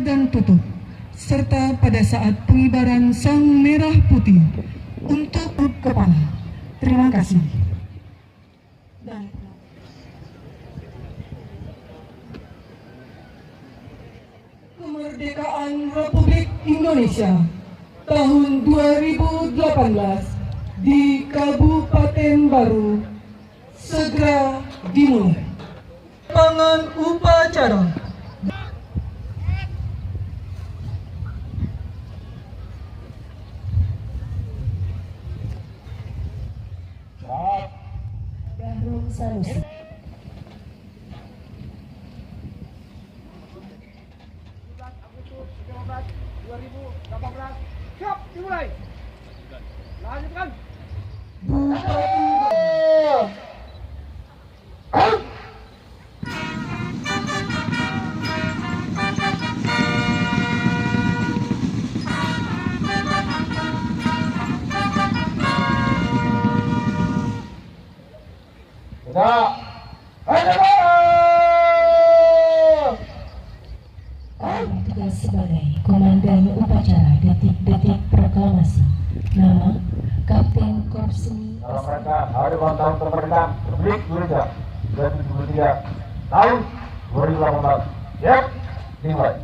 dan tutup, serta pada saat pengibaran sang merah putih untuk kepala. Terima kasih. Kemerdekaan Republik Indonesia tahun 2018 di Kabupaten Baru segera dimulai. Lapangan upacara. Bahru Sanusi. Agustus 2018. Siap, dimulai. Lanjutkan. Tugas sebagai Komandan Upacara Detik-Detik Proklamasi. Nama Kapten Korps Seni. Dalam rangka Hari Ulang Tahun Kemerdekaan Republik Indonesia ke-73 tahun 2018. Siap, dimulai.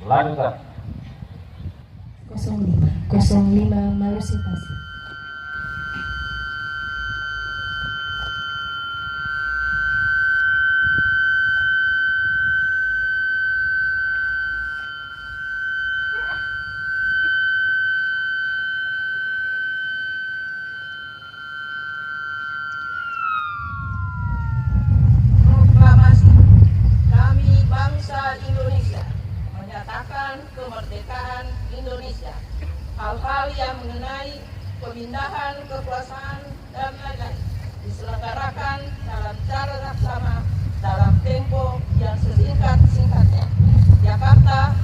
Lanjutkan. 05 Malusi Tasik. Proklamasi kami bangsa Indonesia menyatakan kemerdekaan Indonesia. Hal-hal yang mengenai pemindahan kekuasaan dan lain-lain diselenggarakan dalam cara laksana dalam tempo yang sesingkat-singkatnya. Jakarta,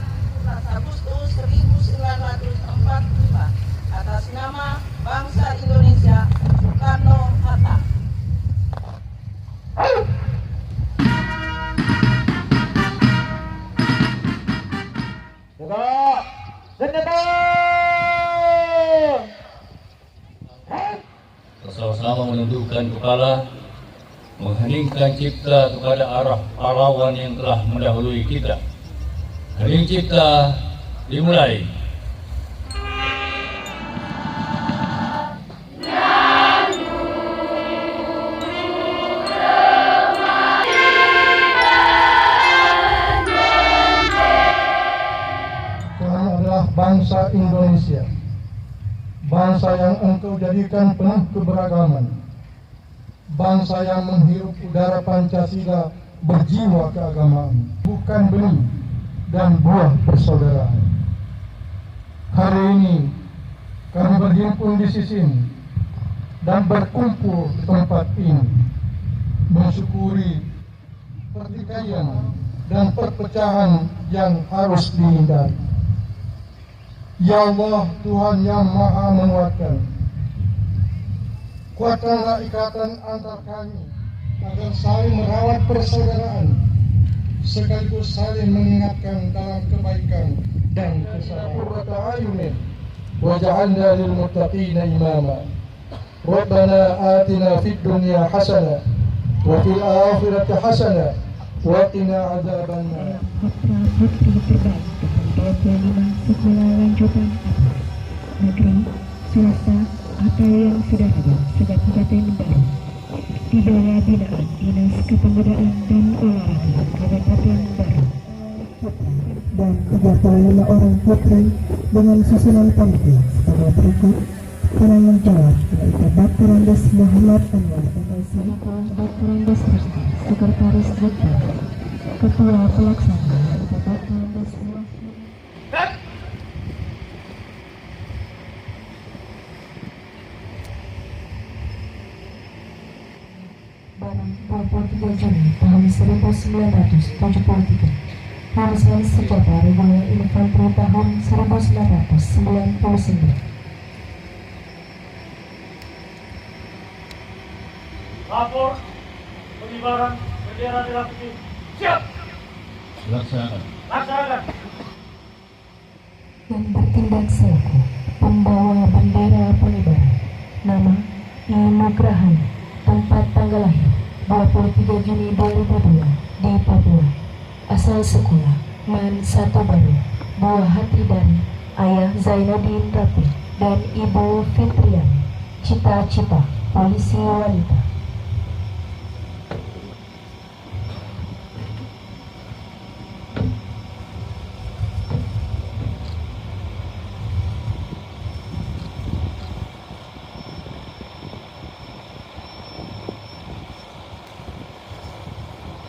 14 Agustus 1945 atas nama bangsa Indonesia, Soekarno-Hatta. Bersama-sama menundukkan kepala, mengheningkan cipta kepada arah pahlawan yang telah mendahului kita. Hening cipta dimulai. Kami adalah bangsa Indonesia, bangsa yang engkau jadikan penuh keberagaman, bangsa yang menghirup udara Pancasila berjiwa keagamaan, bukan benih dan buah persaudaraan. Hari ini kami berhimpun di sini dan berkumpul di tempat ini, mensyukuri pertikaian dan perpecahan yang harus dihindari. Ya Allah, Tuhan yang Maha Menguatkan, kuatkanlah ikatan antar kami agar saling merawat persaudaraan sekaligus saling mengingatkan dalam kebaikan dan kesabaran. Waj'alna lil muttaqina imama. Rabbana atina fid dunya hasanah wa fil akhirati hasanah wa qina adzabannar. Sekolah lanjutan negeri, swasta, atau yang sudah ada sejak Kabupaten Baru di bawah binaan Dinas Kepemudaan dan Olahraga Kabupaten Baru dan 35 orang putri dengan susunan panitia sebagai berikut. Penanggung jawab yaitu Dr. Andes Muhammad Anwar MSc, Dr. Andes Rizky, Sekretaris Direktur, Ketua Pelaksana yaitu Dr. Andes Muhammad. Barang 23 Juni tahun 1973, Polismen Senjata Reguler Infanteri tahun 1999. Lapor pengibaran bendera merah putih. Siap. Laksanakan. Laksanakan. Yang bertindak selaku pembawa bendera pengibaran. Nama I. Nugrahan. Tempat tanggal lahir 23 Juni 2002 di Papua. Asal sekolah Man 1 Baru. Buah hati dari ayah Zainuddin Rapi dan ibu Fitrian. Cita-cita polisi wanita.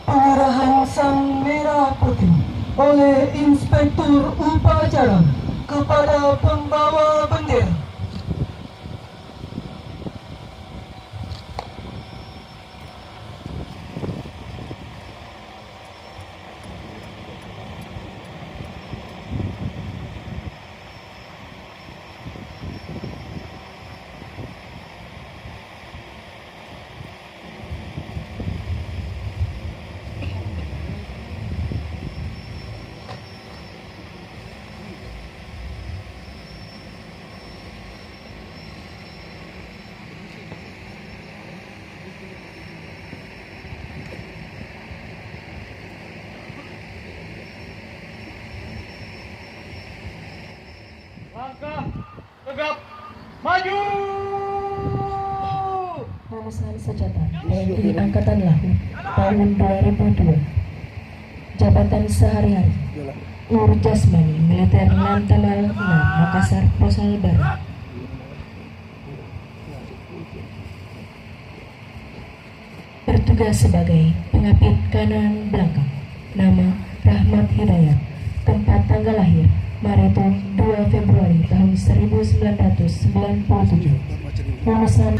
Pengerahan Sang Merah Putih oleh Inspektur Upacara kepada pembawa bendera. Langkah tegap maju. Lulusan Sejata TNI Angkatan Laut tahun 2002. Jabatan sehari-hari Ur Jasmani Militer Lantamal 6 Makassar Posal Barat. Bertugas sebagai pengapit kanan belakang. Nama Rahmat Hidayat. Tempat tanggal lahir Maritung 2 Februari tahun 1997. Lulusan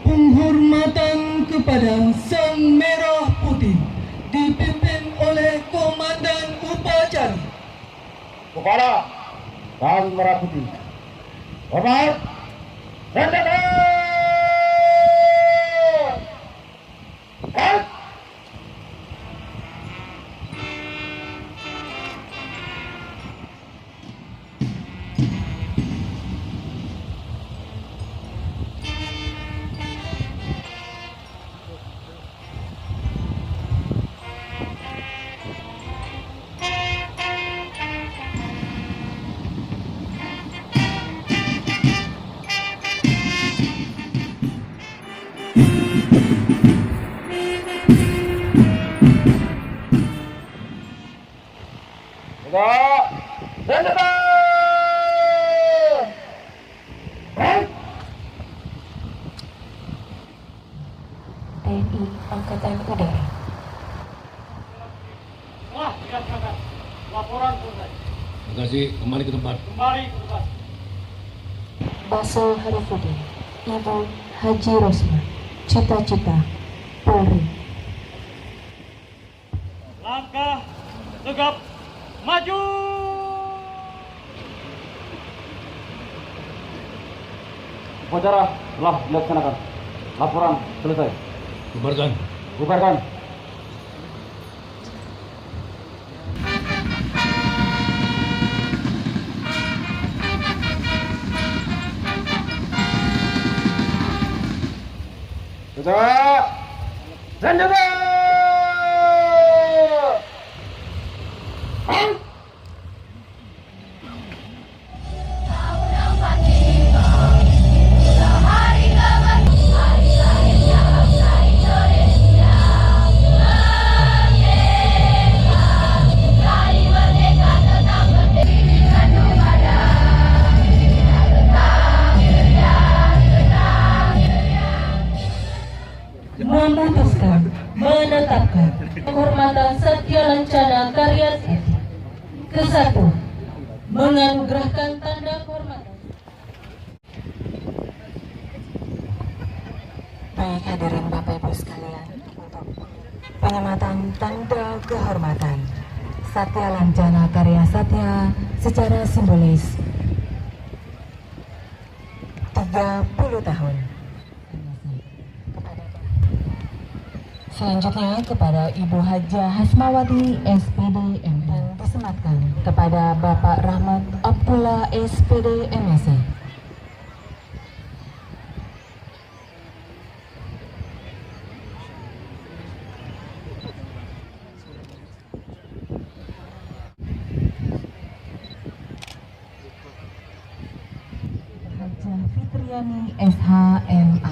penghormatan kepada Sang Merah Putih dipimpin oleh Komandan Upacara. Kepada Sang Merah Putih. Hormat. Senjata. Halt. Enggak. Senjata. TNI Angkatan Udara. Wah, siap-siap. Laporan selesai. Terima kasih, kembali ke tempat. Kembali ke tempat. Basel Harifudin. Ibu Haji Rosman. Cita-cita Polri. Langkah tegap maju. Upacara telah dilaksanakan. Laporan selesai. Bubarkan. Bubarkan. Sudah. Senjata. Memutuskan, menetapkan penghormatan Satya Lancana Karya Sakti. Ke-1, menganugerahkan tanda kehormatan. Baik hadirin Bapak Ibu sekalian, penyematan tanda kehormatan Satya Lancana Karya Satya secara simbolis 30 tahun. Selanjutnya kepada Ibu Hajah Hasmawati SPD M dan disematkan kepada Bapak Rahmat Abdullah SPD MSc. Hajah Fitriani SHMA.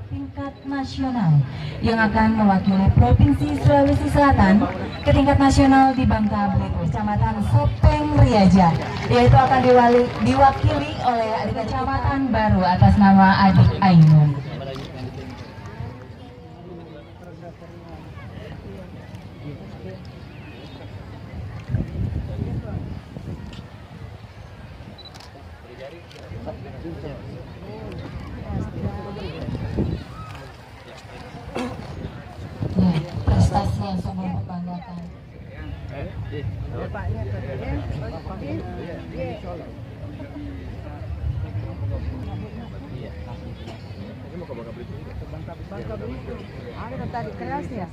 Tingkat nasional yang akan mewakili Provinsi Sulawesi Selatan ke tingkat nasional di Bangka Belitung, Kecamatan Sopeng Riaja, yaitu akan diwakili oleh adik kecamatan baru atas nama Adik Ainun. Ya, prestasi yang sungguh membanggakan. Bangka Belitung. Ada tadi keras ya.